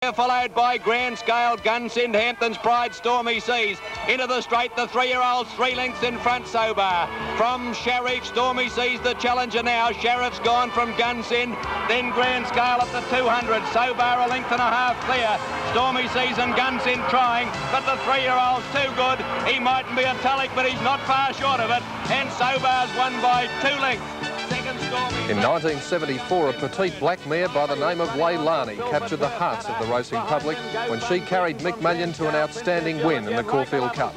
Followed by Grand Scale, Gunsynd, Hampton's Pride, Stormy Seas. Into the straight, the 3-year-olds, 3 lengths in front, Sobar. From Sharif, Stormy Seas, the challenger now. Sharif's gone from Gunsynd, then Grand Scale at the 200. Sobar a length and a half clear. Stormy Seas and Gunsynd trying, but the 3-year-old's too good. He mightn't be a Tulloch, but he's not far short of it. And Sobar's won by 2 lengths. In 1974, a petite black mare by the name of Leilani captured the hearts of the racing public when she carried Mick Malyon to an outstanding win in the Caulfield Cup.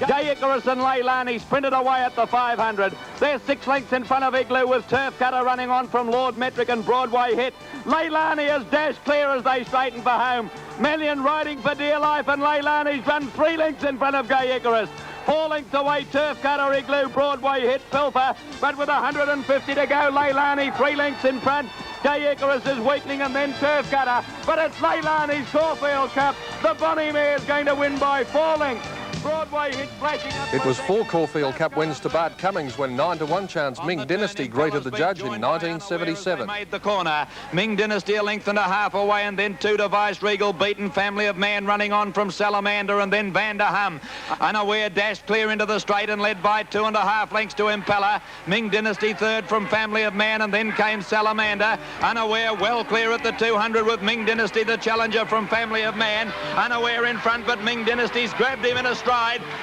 Gay Icarus and Leilani sprinted away at the 500. They're 6 lengths in front of Igloo with Turf Cutter running on from Lord Metric and Broadway Hit. Leilani has dashed clear as they straighten for home. Malyon riding for dear life, and Leilani's run 3 lengths in front of Gay Icarus. 4 lengths away, Turf Cutter, Igloo, Broadway Hit, Pilfer, but with 150 to go, Leilani 3 lengths in front. Gay Icarus is weakening, and then Turf Cutter, but it's Leilani's Caulfield Cup. The Bonnie Mare's going to win by 4 lengths. Broadway Hit flashing up. It was 4 Caulfield Cup wins to Bart Cummings when 9-1 chance Ming Dynasty greeted the judge in 1977. Made the corner. Ming Dynasty a length and a half away, and then 2 to Vice Regal, beaten Family of Man running on from Salamander, and then Van der Hum. Unaware dashed clear into the straight and led by 2.5 lengths to Impella. Ming Dynasty third from Family of Man, and then came Salamander. Unaware well clear at the 200 with Ming Dynasty, the challenger from Family of Man. Unaware in front, but Ming Dynasty's grabbed him in a stride.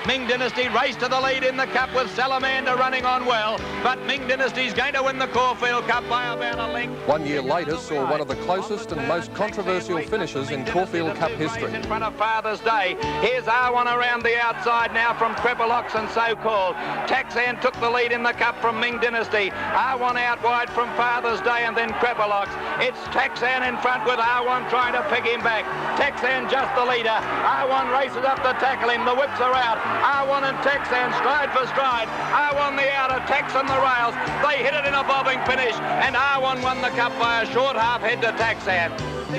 Ming Dynasty raced to the lead in the Cup with Salamander running on well, but Ming Dynasty's going to win the Caulfield Cup by about a length. 1 year later saw one of the closest and most controversial finishes in Caulfield Cup history. In front of Father's Day. Here's R1 around the outside now from Crepalox and so-called. Taxan took the lead in the Cup from Ming Dynasty. R1 out wide from Father's Day, and then Crepalox. It's Taxan in front with R1 trying to pick him back. Taxan just the leader. R1 races up to tackle him. The whips are out. R1 and Taxan stride for stride. R1 the outer, Tax on the rails. They hit it in a bobbing finish, and R1 won the Cup by a short half head to Taxan.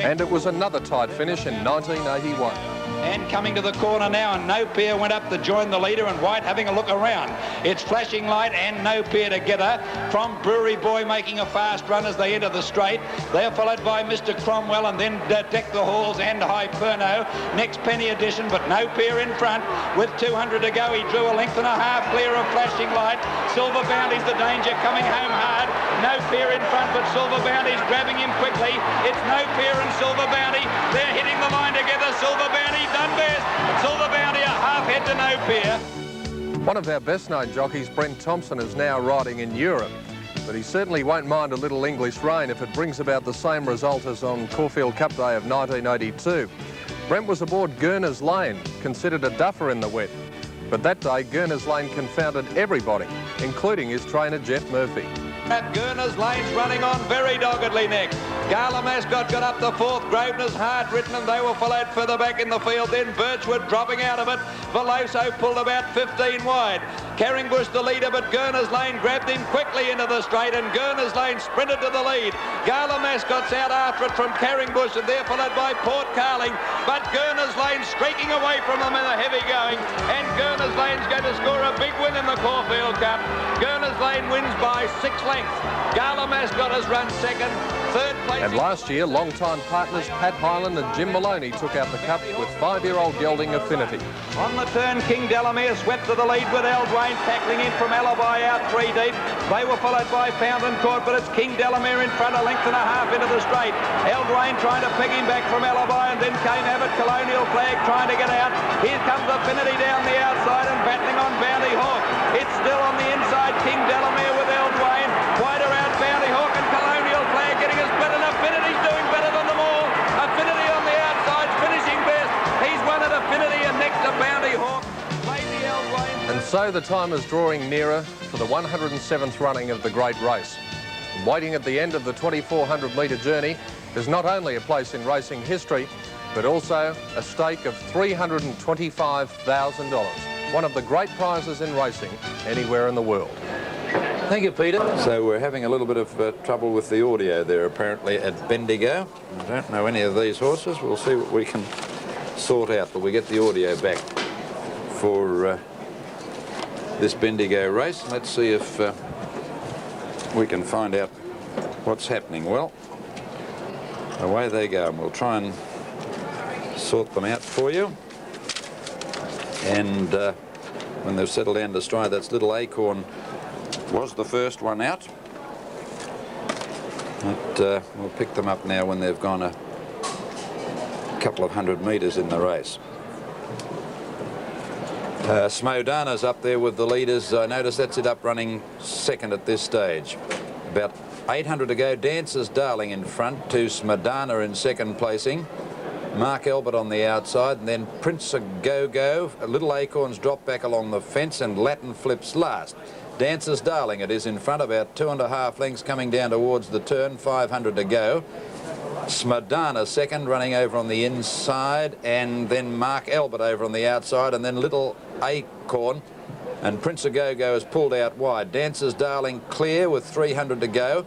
And it was another tight finish in 1981. And coming to the corner now, and No Peer went up to join the leader, and White having a look around. It's Flashing Light and No Peer together from Brewery Boy making a fast run as they enter the straight. They're followed by Mr. Cromwell, and then Deck the Halls and Hyperno. Next Penny Edition, but No Peer in front with 200 to go. He drew a length and a half clear of Flashing Light. Silver Bounty's the danger, coming home hard. No Peer in front, but Silver Bounty's grabbing him quickly. It's No Peer and Silver Bounty. They're hitting the line together. Silver Bounty done best. Silver Bounty a half head to No Peer. One of our best-known jockeys, Brent Thompson, is now riding in Europe, but he certainly won't mind a little English rain if it brings about the same result as on Caulfield Cup Day of 1982. Brent was aboard Gurner's Lane, considered a duffer in the wet, but that day Gurner's Lane confounded everybody, including his trainer Jeff Murphy. At Gurner's Lane's running on very doggedly next. Gala Mascot got up to 4th. Grosvenor's hard ridden, and they were followed further back in the field. Then Birchwood dropping out of it. Veloso pulled about 15 wide. Carringbush the leader, but Gurner's Lane grabbed him quickly into the straight, and Gurner's Lane sprinted to the lead. Gala Mascot's out after it from Carringbush, and they're followed by Port Carling. But Gurner's Lane streaking away from them in the heavy going, and Gurner's Lane's going to score a big win in the Caulfield Cup. Gurner's Lane wins by 6 lengths. Gala Mascot has run second. 3rd place. And last year, long-time partners Pat Hyland and Jim Maloney took out the Cup with 5-year-old gelding Affinity. On the turn, King Delamere swept to the lead with Eldraine tackling in from Alibi out 3 deep. They were followed by Fountain Court, but it's King Delamere in front, a length and a half into the straight. Eldraine trying to pick him back from Alibi, and then came Abbott, Colonial Flag trying to get out. Here comes Affinity down the outside and battling on Bounty Hawk. It's still on the inside, King Delamere with Eldraine. Wider out Bounty Hawk and Colonial Flag getting a split, and Affinity's doing better than them all. Affinity on the outside, finishing best. He's won at Affinity, and next to Bounty Hawk. And so the time is drawing nearer for the 107th running of the great race. And waiting at the end of the 2,400-metre journey is not only a place in racing history, but also a stake of $325,000, one of the great prizes in racing anywhere in the world. Thank you, Peter. So we're having a little bit of trouble with the audio there, apparently, at Bendigo. I don't know any of these horses. We'll see what we can sort out, but we get the audio back for this Bendigo race. Let's see if we can find out what's happening. Well, away they go, and we'll try and sort them out for you. And when they've settled down to stride, that's Little Acorn was the first one out. But we'll pick them up now when they've gone a couple of 100 metres in the race. Smodana's up there with the leaders. I notice that's it, up running second at this stage. About 800 to go. Dancer's Darling in front, to Smodana in second placing. Mark Albert on the outside, and then Prince A Go-Go. Little Acorns drop back along the fence, and Latin Flips last. Dancer's Darling, it is in front, about 2.5 lengths coming down towards the turn, 500 to go. Smodana second, running over on the inside, and then Mark Albert over on the outside, and then Little Acorn, and Prince A Go-Go has pulled out wide. Dancer's Darling clear with 300 to go.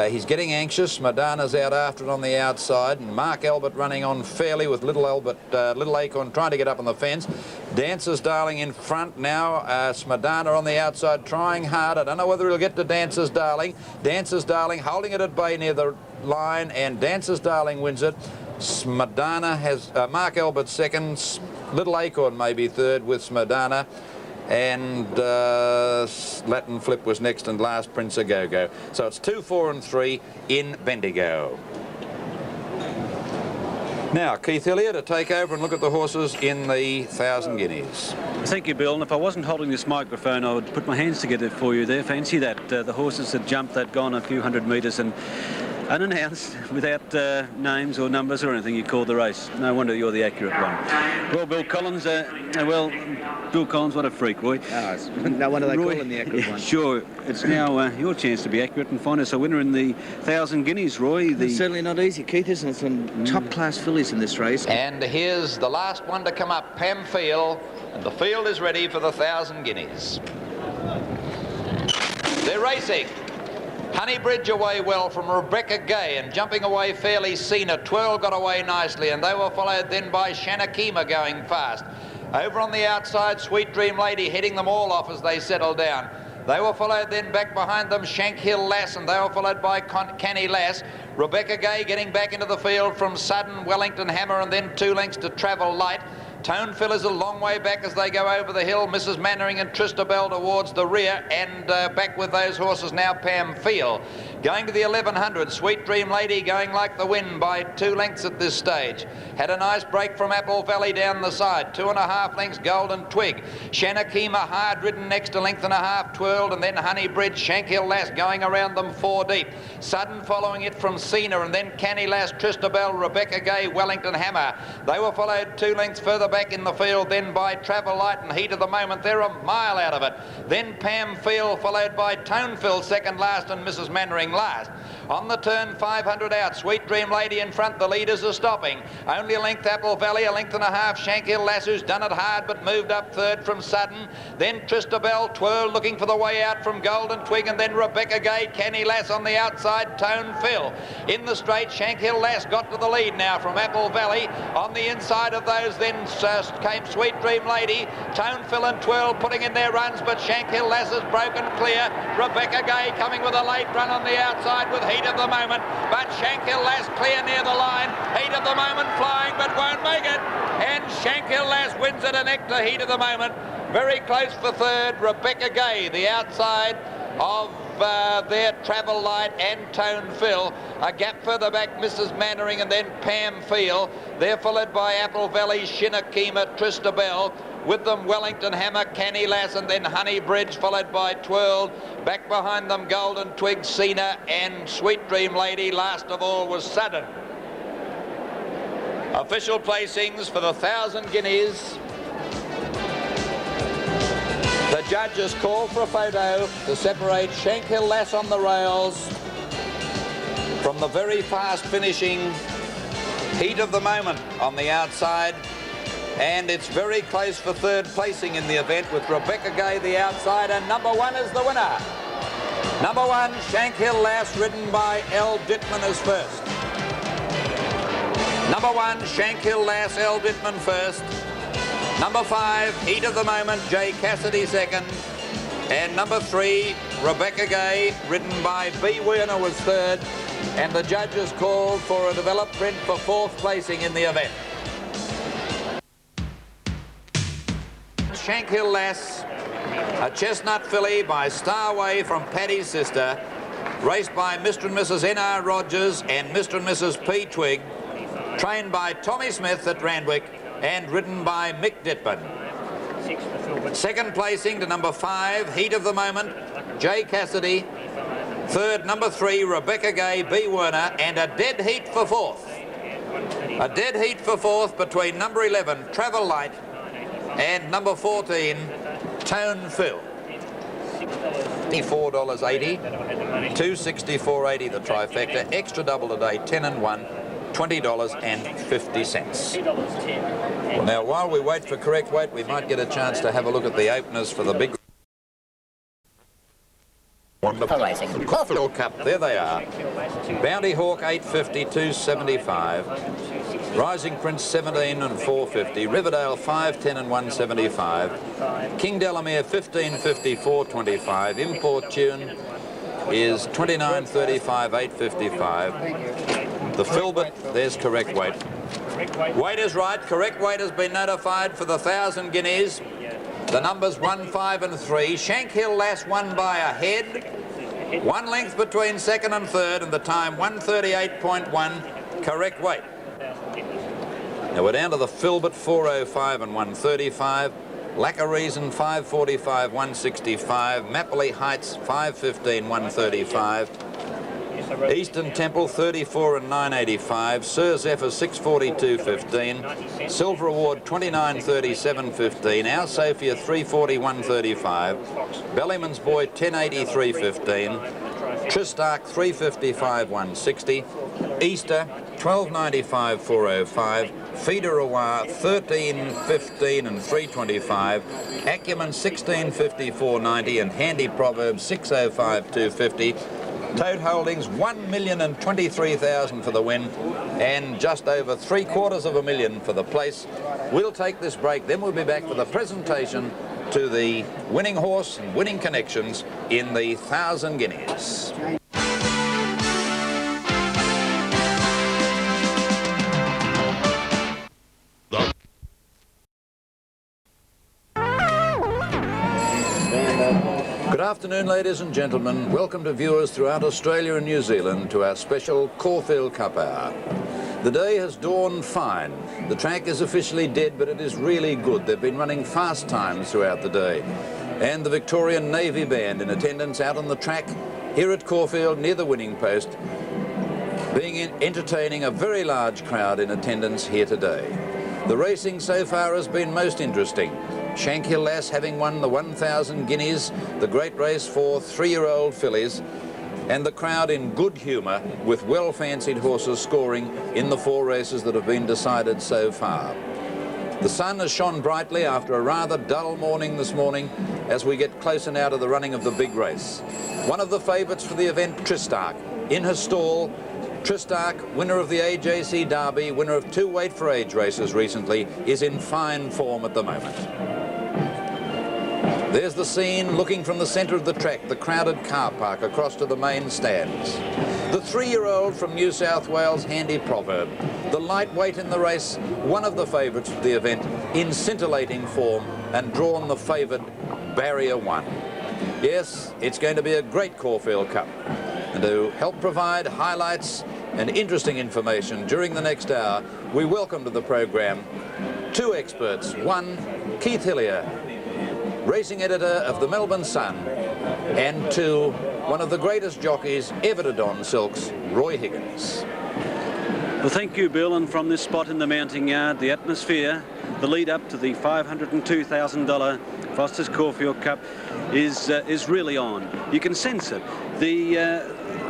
He's getting anxious. Smodana's out after it on the outside, and Mark Albert running on fairly with Little Acorn trying to get up on the fence. Dancer's Darling in front now. Smodana on the outside trying hard. I don't know whether he'll get to Dancer's Darling. Dancer's Darling holding it at bay near the line, and Dancer's Darling wins it. Smodana has Mark Albert second. Little Acorn maybe third with Smodana. And Latin Flip was next, and last Prince A Go-Go. So it's 2, 4 and 3 in Bendigo. Now, Keith Hillier to take over and look at the horses in the 1,000 guineas. Thank you, Bill. And if I wasn't holding this microphone, I would put my hands together for you there. Fancy that. The horses had jumped, they'd gone a few hundred metres and unannounced, without names or numbers or anything, you called the race. No wonder you're the accurate one. Well, Bill Collins, Bill Collins, what a freak, Roy. Oh, no wonder they call him the accurate one. Sure, it's now your chance to be accurate and find us a winner in the 1,000 guineas, Roy. It's certainly not easy, Keith, isn't it? Some top-class fillies in this race. And here's the last one to come up, Pam Field, and the field is ready for the 1,000 guineas. They're racing. Honeybridge away well from Rebecca Gay, and jumping away fairly Cena. Twirl got away nicely, and they were followed then by Shanakima going fast. Over on the outside, Sweet Dream Lady heading them all off as they settle down. They were followed then back behind them, Shank Hill Lass, and they were followed by Canny Lass. Rebecca Gay getting back into the field from Sudden, Wellington Hammer, and then 2 lengths to Travel Light. Tonefill is a long way back as they go over the hill. Mrs. Mannering and Tristabel towards the rear, and back with those horses now Pam Field. Going to the 1100, Sweet Dream Lady going like the wind by 2 lengths at this stage. Had a nice break from Apple Valley down the side. 2.5 lengths Golden Twig. Shanakima hard ridden next, a length and a half twirled, and then Honeybridge, Shankhill Lass going around them 4 deep. Sudden following it from Cena, and then Canny Lass, Tristabel, Rebecca Gay, Wellington Hammer. They were followed 2 lengths further back in the field then by Travel Light, and Heat of the Moment. They're a mile out of it. Then Pam Field followed by Tonefill second last, and Mrs. Mannering last. On the turn, 500 out. Sweet Dream Lady in front. The leaders are stopping. Only a length Apple Valley, a length and a half Shankhill Lass, who's done it hard but moved up third from Sudden. Then Tristabel, Twirl looking for the way out from Golden Twig, and then Rebecca Gay, Canny Lass on the outside, Tonefill. In the straight, Shankhill Lass got to the lead now from Apple Valley. On the inside of those then came Sweet Dream Lady. Tonefill and Twirl putting in their runs, but Shankhill Lass has broken clear. Rebecca Gay coming with a late run on the outside with Heat of the Moment, but Shankhill Lass clear near the line. Heat of the Moment flying but won't make it, and Shankhill Lass wins it a neck to Heat of the Moment. Very close for third, Rebecca Gay, the outside of their Travel Light and Tonefill. A gap further back, Mrs. Mannering, and then Pam Field. They're followed by Apple Valley, Shinakima, Tristabel. With them, Wellington Hammer, Canny Lass, and then Honeybridge, followed by Twirl. Back behind them, Golden Twig, Cena, and Sweet Dream Lady. Last of all was Sudden. Official placings for the 1,000 guineas. The judges call for a photo to separate Shankhill Lass on the rails from the very fast finishing Heat of the Moment on the outside. And it's very close for third placing in the event, with Rebecca Gay the outside, and number 1 is the winner. Number 1, Shankhill Lass, ridden by L. Dittman as first. Number 1, Shankhill Lass, L. Dittman first. Number 5, Heat of the Moment, J. Cassidy second. And number 3, Rebecca Gay, ridden by B. Werner, was third. And the judges called for a developed print for 4th placing in the event. Shankhill Lass, a chestnut filly by Starway from Paddy's sister, raced by Mr. and Mrs. N.R. Rogers and Mr. and Mrs. P. Twig, trained by Tommy Smith at Randwick and ridden by Mick Ditman. Second placing to number 5, Heat of the Moment, J. Cassidy. Third, number 3, Rebecca Gay, B. Werner, and a dead heat for fourth. A dead heat for fourth between number 11, Travel Light, and number 14, Tone Phil. $54.80, $264.80 the trifecta, extra double today, 10 and 1, $20.50. Well, now, while we wait for correct weight, we might get a chance to have a look at the openers for the big Caulfield Cup. There they are. Bounty Hawk 850, 275. Rising Prince 17 and 450. Riverdale 510 and 175. King Delamere 1550, 425. Import Tune is 2935, 855. The Filbert, there's correct weight. Weight is right. Correct weight has been notified for the 1,000 guineas. The numbers 1, 5 and 3. Shankhill Lass won by a head. 1 length between second and third, and the time 138.1. Correct weight. Now we're down to the Filbert 405 and 135. Lack of Reason 545, 165. Mapley Heights 515, 135. Eastern Temple 34 and 985. Sir Zephyr 642.15. Silver Award 29.37.15. Our Sophia 340.135. Bellyman's Boy 1083.15. Tristark 355.160. Easter 1295.405. Feeder Awar 13.15 and 325. Acumen 1654.90 and Handy Proverbs 605.250. Toad Holdings 1,023,000 for the win and just over $750,000 for the place. We'll take this break, then we'll be back for the presentation to the winning horse and winning connections in the 1,000 guineas. Good afternoon, ladies and gentlemen. Welcome to viewers throughout Australia and New Zealand to our special Caulfield Cup Hour. The day has dawned fine. The track is officially dead, but it is really good. They've been running fast times throughout the day. And the Victorian Navy Band in attendance out on the track here at Caulfield near the winning post, entertaining a very large crowd in attendance here today. The racing so far has been most interesting. Shankhill Lass having won the 1,000 guineas, the great race for 3-year-old fillies, and the crowd in good humour with well-fancied horses scoring in the 4 races that have been decided so far. The sun has shone brightly after a rather dull morning this morning as we get closer now to the running of the big race. One of the favourites for the event, Tristark, in her stall. Tristark, winner of the AJC Derby, winner of 2 weight for age races recently, is in fine form at the moment. There's the scene looking from the centre of the track, the crowded car park across to the main stands. The 3-year-old from New South Wales, Handy Proverb, the lightweight in the race, one of the favourites for the event, in scintillating form and drawn the favoured Barrier 1. Yes, it's going to be a great Caulfield Cup. And to help provide highlights and interesting information during the next hour, we welcome to the programme 2 experts. One, Keith Hillier, racing editor of the Melbourne Sun, and 2, one of the greatest jockeys ever to don silks, Roy Higgins. Well, thank you, Bill. And from this spot in the mounting yard, the atmosphere, the lead up to the $502,000 Foster's Caulfield Cup is really on. You can sense it. The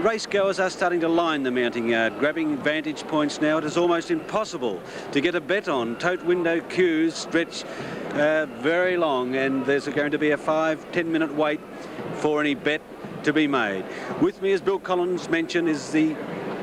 race goers are starting to line the mounting yard, grabbing vantage points now. It is almost impossible to get a bet on. Tote window queues stretch very long, and there's going to be a 5-10 minute wait for any bet to be made. With me, as Bill Collins mentioned, is the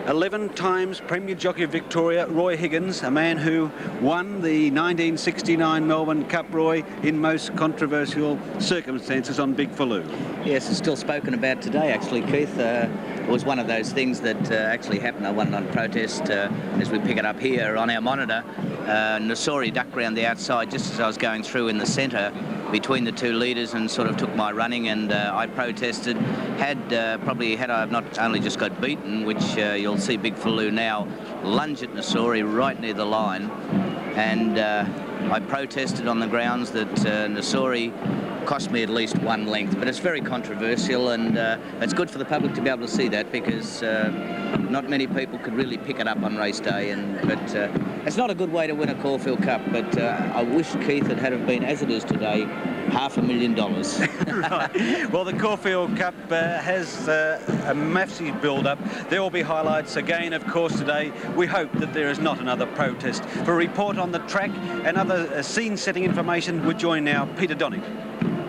11 times Premier Jockey of Victoria, Roy Higgins, a man who won the 1969 Melbourne Cup, Roy, in most controversial circumstances on Big Faloo. Yes, it's still spoken about today, actually, Keith. It was one of those things that actually happened. I won on protest as we pick it up here on our monitor. Nasori ducked round the outside just as I was going through in the centre. between the two leaders and sort of took my running, and I protested. Had I have not only just got beaten, which you'll see Big Faloo now lunge at Nasori right near the line, and I protested on the grounds that Nasori cost me at least one length, but it's very controversial, and it's good for the public to be able to see that, because not many people could really pick it up on race day, but it's not a good way to win a Caulfield Cup, but I wish Keith had have been as it is today, $500,000. Right. Well, the Caulfield Cup has a massive build-up. There will be highlights again, of course, today. We hope that there is not another protest. For a report on the track and other scene-setting information, we join now Peter Donning.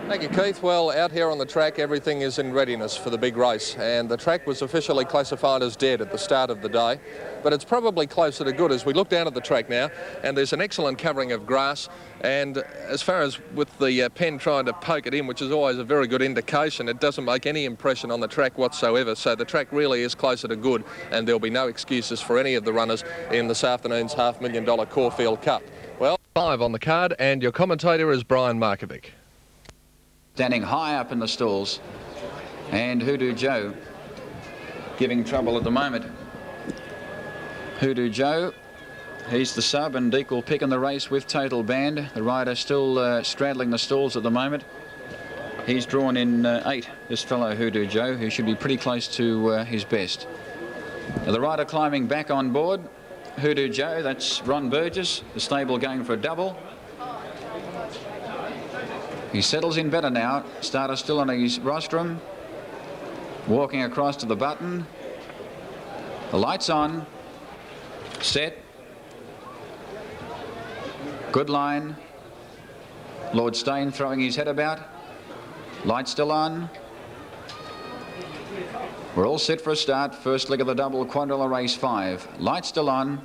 Thank you, Keith. Well, out here on the track, everything is in readiness for the big race, and the track was officially classified as dead at the start of the day, but it's probably closer to good as we look down at the track now, and there's an excellent covering of grass, and as far as with the pen trying to poke it in, which is always a very good indication, it doesn't make any impression on the track whatsoever, so the track really is closer to good, and there'll be no excuses for any of the runners in this afternoon's $500,000 Caulfield Cup. Well, 5 on the card, and your commentator is Brian Markovic. Standing high up in the stalls, and Hoodoo Joe giving trouble at the moment. Hoodoo Joe, he's the sub and equal pick in the race with Total Band. The rider still straddling the stalls at the moment. He's drawn in 8, this fellow Hoodoo Joe, who should be pretty close to his best. Now, the rider climbing back on board, Hoodoo Joe, that's Ron Burgess, the stable going for a double. He settles in better now. Starter still on his rostrum. Walking across to the button. The lights on. Set. Good line. Lord Stain throwing his head about. Lights still on. We're all set for a start. First leg of the double quadrilla race 5. Lights still on.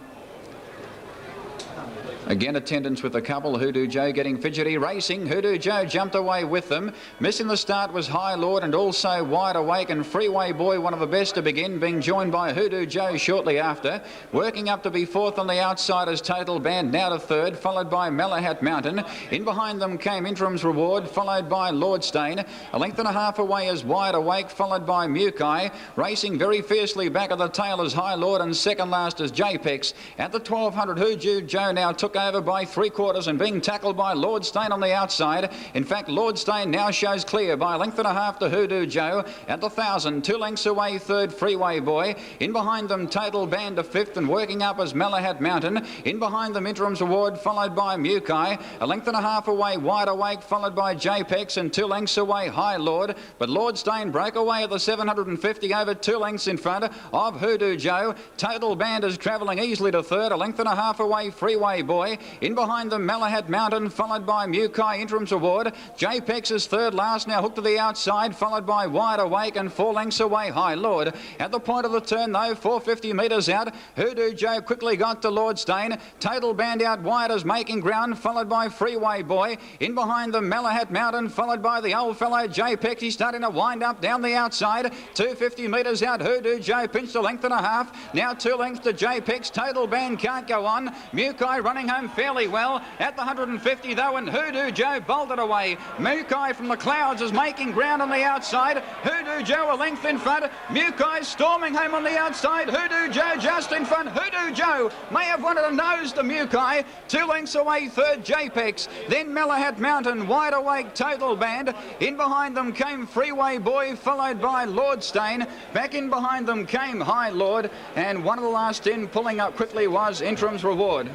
Again, attendance with the couple. Hoodoo Joe getting fidgety, racing. Hoodoo Joe jumped away with them. Missing the start was High Lord and also Wide Awake, and Freeway Boy, one of the best to begin, being joined by Hoodoo Joe shortly after. Working up to be 4th on the outside as Total Band, now to 3rd, followed by Malahat Mountain. In behind them came Interim's Reward, followed by Lord Stain. A length and a half away is Wide Awake, followed by Mukai. Racing very fiercely back at the tail is High Lord, and second last is JPEX. At the 1200, Hoodoo Joe now took over by 3/4 and being tackled by Lord Stain on the outside. In fact, Lord Stain now shows clear by a length and a half to Hoodoo Joe. At the 1000, 2 lengths away, 3rd Freeway Boy. In behind them, Total Band to 5th, and working up as Malahat Mountain. In behind them, Interim's Award, followed by Mukai. A length and a half away, Wide Awake, followed by JPEX, and 2 lengths away, High Lord. But Lord Stain broke away at the 750 over 2 lengths in front of Hoodoo Joe. Total Band is travelling easily to 3rd, a length and a half away, Freeway Boy. In behind them, Malahat Mountain, followed by Mukai, Interim's Award. JPEX is 3rd last, now hooked to the outside, followed by Wide Awake, and 4 lengths away, High Lord. At the point of the turn, though, 450 metres out, Hoodoo Joe quickly got to Lord Stain. Total Band out wide as making ground, followed by Freeway Boy. In behind them, Malahat Mountain, followed by the old fellow JPEX. He's starting to wind up down the outside. 250 metres out, Hoodoo Joe pinched a length and a half. Now 2 lengths to JPEX. Total Band can't go on. Mukai running home fairly well at the 150 though, and Hoodoo Joe bolted away. Mukai from the clouds is making ground on the outside. Hoodoo Joe a length in front. Mukai storming home on the outside. Hoodoo Joe just in front. Hoodoo Joe may have wanted a nose to Mukai. 2 lengths away, 3rd JPEX. Then Malahat Mountain, Wide Awake, Total Band. In behind them came Freeway Boy, followed by Lord Stain. Back in behind them came High Lord, and one of the last 10 pulling up quickly was Interim's Reward.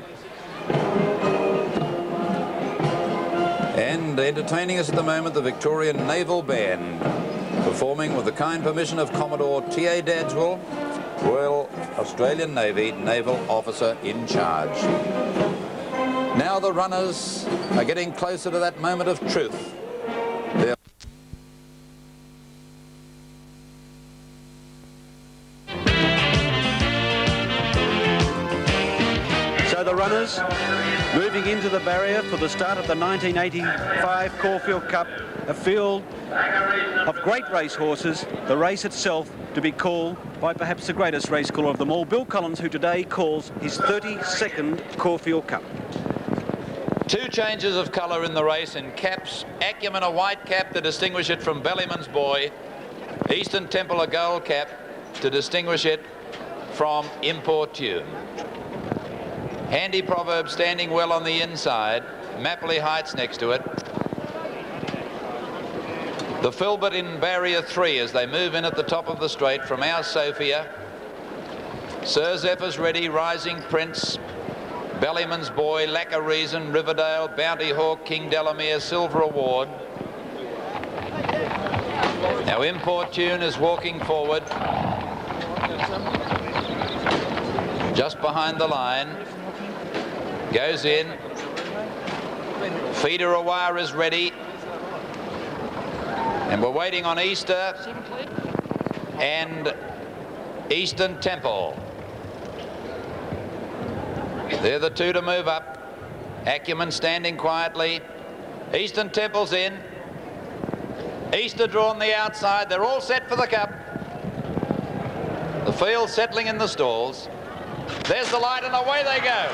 And entertaining us at the moment, the Victorian Naval Band, performing with the kind permission of Commodore T.A. Dadswell, Royal Australian Navy Naval Officer in charge. Now the runners are getting closer to that moment of truth. They're So the runners moving into the barrier for the start of the 1985 Caulfield Cup, a field of great race horses, the race itself to be called by perhaps the greatest race caller of them all, Bill Collins, who today calls his 32nd Caulfield Cup. Two changes of colour in the race in caps. Acumen a white cap to distinguish it from Bellyman's Boy. Eastern Temple a gold cap to distinguish it from Importune. Handy Proverb standing well on the inside. Mapley Heights next to it. The Filbert in barrier 3 as they move in at the top of the straight from Our Sophia. Sir Zephyr's ready, Rising Prince, Bellyman's Boy, Lack of Reason, Riverdale, Bounty Hawk, King Delamere, Silver Award. Now Importune is walking forward, just behind the line, goes in. Feeder Aware is ready, and we're waiting on Easter and Eastern Temple. They're the two to move up. Acumen standing quietly. Eastern Temple's in. Easter drawn the outside. They're all set for the cup. The field settling in the stalls. There's the light and away they go.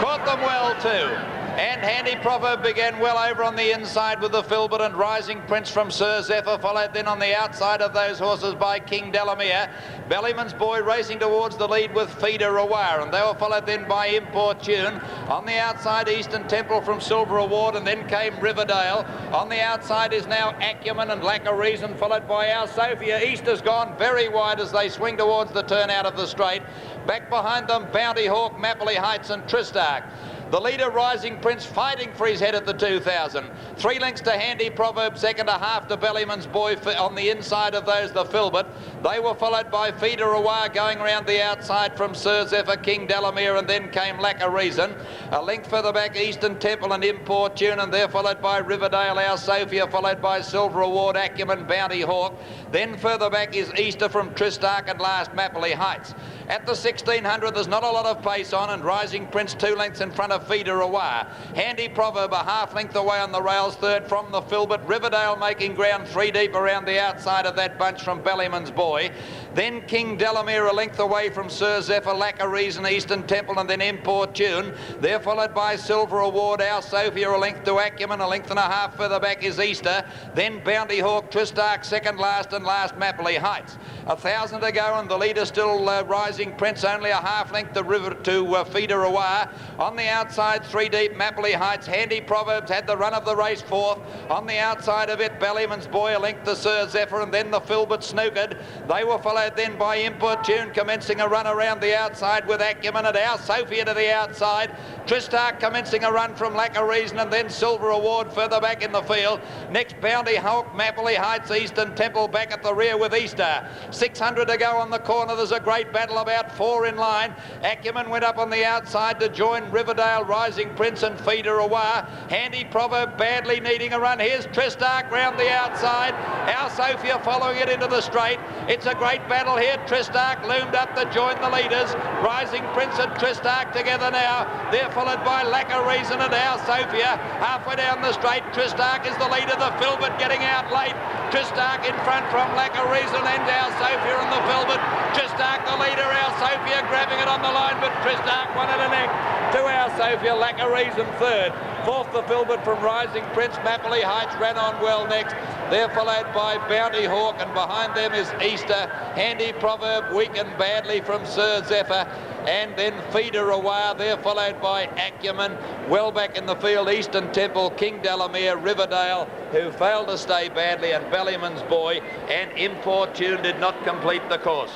Caught them well too. And Handy Proverb began well over on the inside with the Filbert and Rising Prince from Sir Zephyr, followed then on the outside of those horses by King Delamere. Bellyman's Boy racing towards the lead with Feeder Aware, and they were followed then by Importune. On the outside, Eastern Temple from Silver Award, and then came Riverdale. On the outside is now Acumen and Lack of Reason, followed by Our Sophia. Easter's gone very wide as they swing towards the turn out of the straight. Back behind them, Bounty Hawk, Mapley Heights and Tristark. The leader, Rising Prince, fighting for his head at the 2,000. 3 lengths to Handy Proverb, second a half to Bellyman's Boy. On the inside of those, the Filbert. They were followed by Feeder Aware going around the outside from Sir Zephyr, King Delamere, and then came Lack of Reason. A length further back, Eastern Temple and Importune, and they're followed by Riverdale, Our Sophia, followed by Silver Award, Acumen, Bounty Hawk. Then further back is Easter from Tristark, and last Mapley Heights. At the 1600, there's not a lot of pace on, and Rising Prince 2 lengths in front of Feeder Aware. Handy Proverb a half length away on the rails, third from the Filbert. Riverdale making ground 3 deep around the outside of that bunch from Bellyman's Boy. Then King Delamere a length away from Sir Zephyr, Lack of Reason, Eastern Temple, and then Importune. They're followed by Silver Award, Our Sophia a length to Acumen, a length and a half further back is Easter. Then Bounty Hawk, Tristark second last, and last Mapley Heights. 1,000 to go, and the leader still Rising Prince, only a half length to Feeder Aware. On the outside, 3 deep, Mapley Heights. Handy Proverbs had the run of the race fourth. On the outside of it, Bellyman's Boy a length to Sir Zephyr, and then the Filbert snookered. They were followed then by Importune, commencing a run around the outside with Acumen and Our Sophia to the outside. Tristark commencing a run from Lack of Reason, and then Silver Award further back in the field. Next, Bounty Hawk, Mapley Heights, Eastern Temple back at the rear with Easter. 600 to go on the corner. There's a great battle, about 4 in line. Acumen went up on the outside to join Riverdale, Rising Prince and Feeder Aware. Handy Proverb badly needing a run. Here's Tristark round the outside. Our Sophia following it into the straight. It's a great battle here. Tristark loomed up to join the leaders. Rising Prince and Tristark together now. They're followed by Lack of Reason and Our Sophia. Halfway down the straight, Tristark is the leader. The Filbert getting out late. Tristark in front from Lack of Reason and Our Sophia and the Filbert. Tristark the leader, Our Sophia grabbing it on the line, but Tristark won it a neck to Our Sophia. Lack of Reason third. Fourth, the Filbert from Rising Prince. Mapley Heights ran on well next. They're followed by Bounty Hawk, and behind them is Easter. Handy Proverb weakened badly from Sir Zephyr, and then Feeder Aware. They're followed by Acumen. Well back in the field, Eastern Temple, King Delamere, Riverdale, who failed to stay badly, and Bellyman's Boy, and Importune did not complete the course.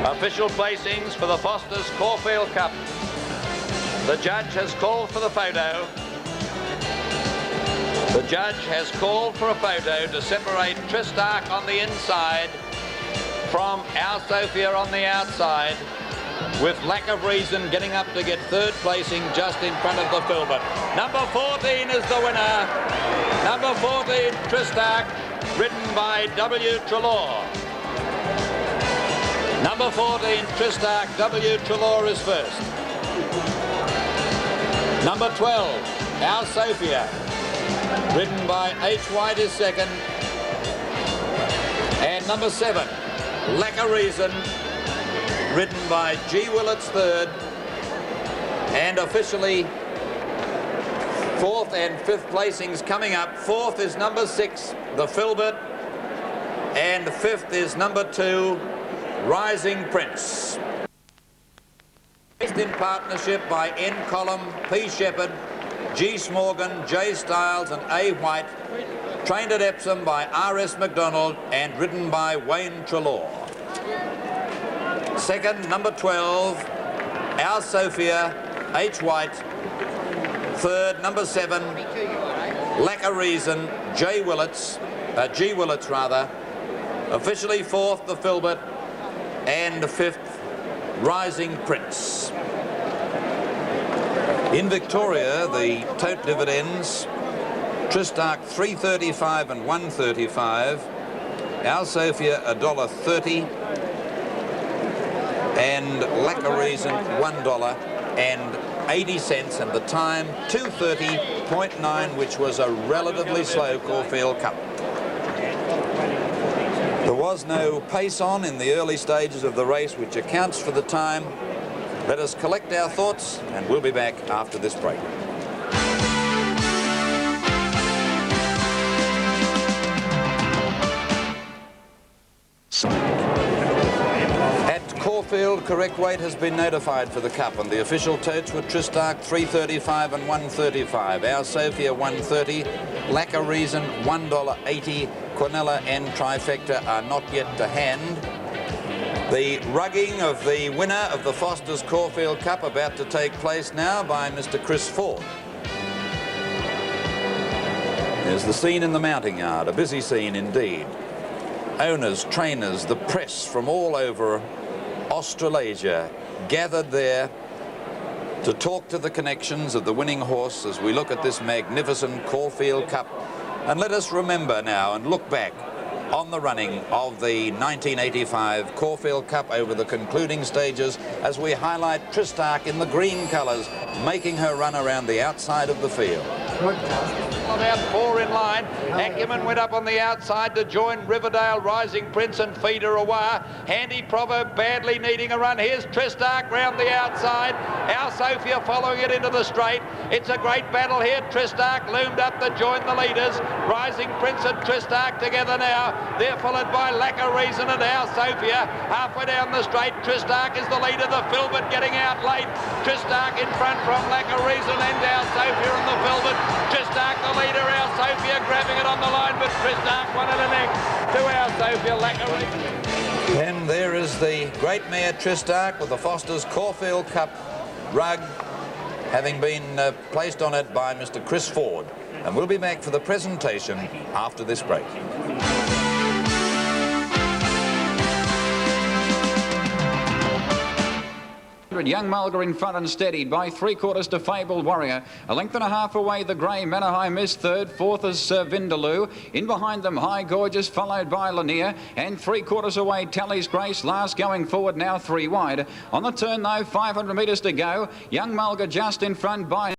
Official placings for the Foster's Caulfield Cup. The judge has called for the photo. The judge has called for a photo to separate Tristark on the inside from Our Sophia on the outside, with Lack of Reason getting up to get third placing just in front of the Filbert. Number 14 is the winner. Number 14, Tristark, ridden by W. Trelaw. Number 14, Tristark, W. Trelaw is first. Number 12, Our Sophia, ridden by H. White is second. And number 7, Lack of Reason, ridden by G. Willets third. And officially, 4th and 5th placings coming up. 4th is number 6, the Filbert, and 5th is number 2, Rising Prince. Raced in partnership by N. Column, P. Shepherd, G. Smorgan, J. Stiles and A. White. Trained at Epsom by R.S. MacDonald and ridden by Wayne Treloar. Second, number 12, Our Sophia, H. White. Third, number 7, Lack of Reason, G. Willits rather. Officially 4th, the Filbert, and 5th, Rising Prince. In Victoria, the tote dividends, Tristark 3.35 and 1.35, Our Sophia $1.30, and Lack of Reason $1.80, and the time 2:30.9, which was a relatively slow Caulfield Cup. There was no pace on in the early stages of the race, which accounts for the time. Let us collect our thoughts, and we'll be back after this break. At Caulfield, correct weight has been notified for the Cup, and the official totes were Tristark 3.35 and 1.35, Our Sophia 1.30, Lack of Reason $1.80, Quinella and Trifecta are not yet to hand. The rugging of the winner of the Foster's Caulfield Cup about to take place now by Mr. Chris Ford. There's the scene in the mounting yard, a busy scene indeed. Owners, trainers, the press from all over Australasia gathered there to talk to the connections of the winning horse as we look at this magnificent Caulfield Cup. And let us remember now and look back on the running of the 1985 Caulfield Cup over the concluding stages as we highlight Tristark in the green colours, making her run around the outside of the field. About 4 in line. Acumen went up on the outside to join Riverdale, Rising Prince and Feeder Awar. Handy Proverb badly needing a run. Here's Tristark round the outside. Our Sophia following it into the straight. It's a great battle here. Tristark loomed up to join the leaders. Rising Prince and Tristark together now. They're followed by Lack of Reason and Our Sophia. Halfway down the straight, Tristark is the leader. The Filbert getting out late. Tristark in front from Lack of Reason and Our Sophia and the Filbert. Tristark the leader, Our Sophia grabbing it on the line, but Tristark won it the next to Our Sophia, Lack of Reason. And there is the great mare Tristark with the Foster's Caulfield Cup rug, having been placed on it by Mr. Chris Ford. And we'll be back for the presentation after this break. Young Mulga in front and steadied by 3/4 to Fabled Warrior. A length and a half away, the grey Manahai Miss third. 4th is Vindaloo. In behind them, High Gorgeous, followed by Lanier. And 3/4 away, Tally's Grace. Last going forward now 3 wide. On the turn though, 500 metres to go. Young Mulga just in front by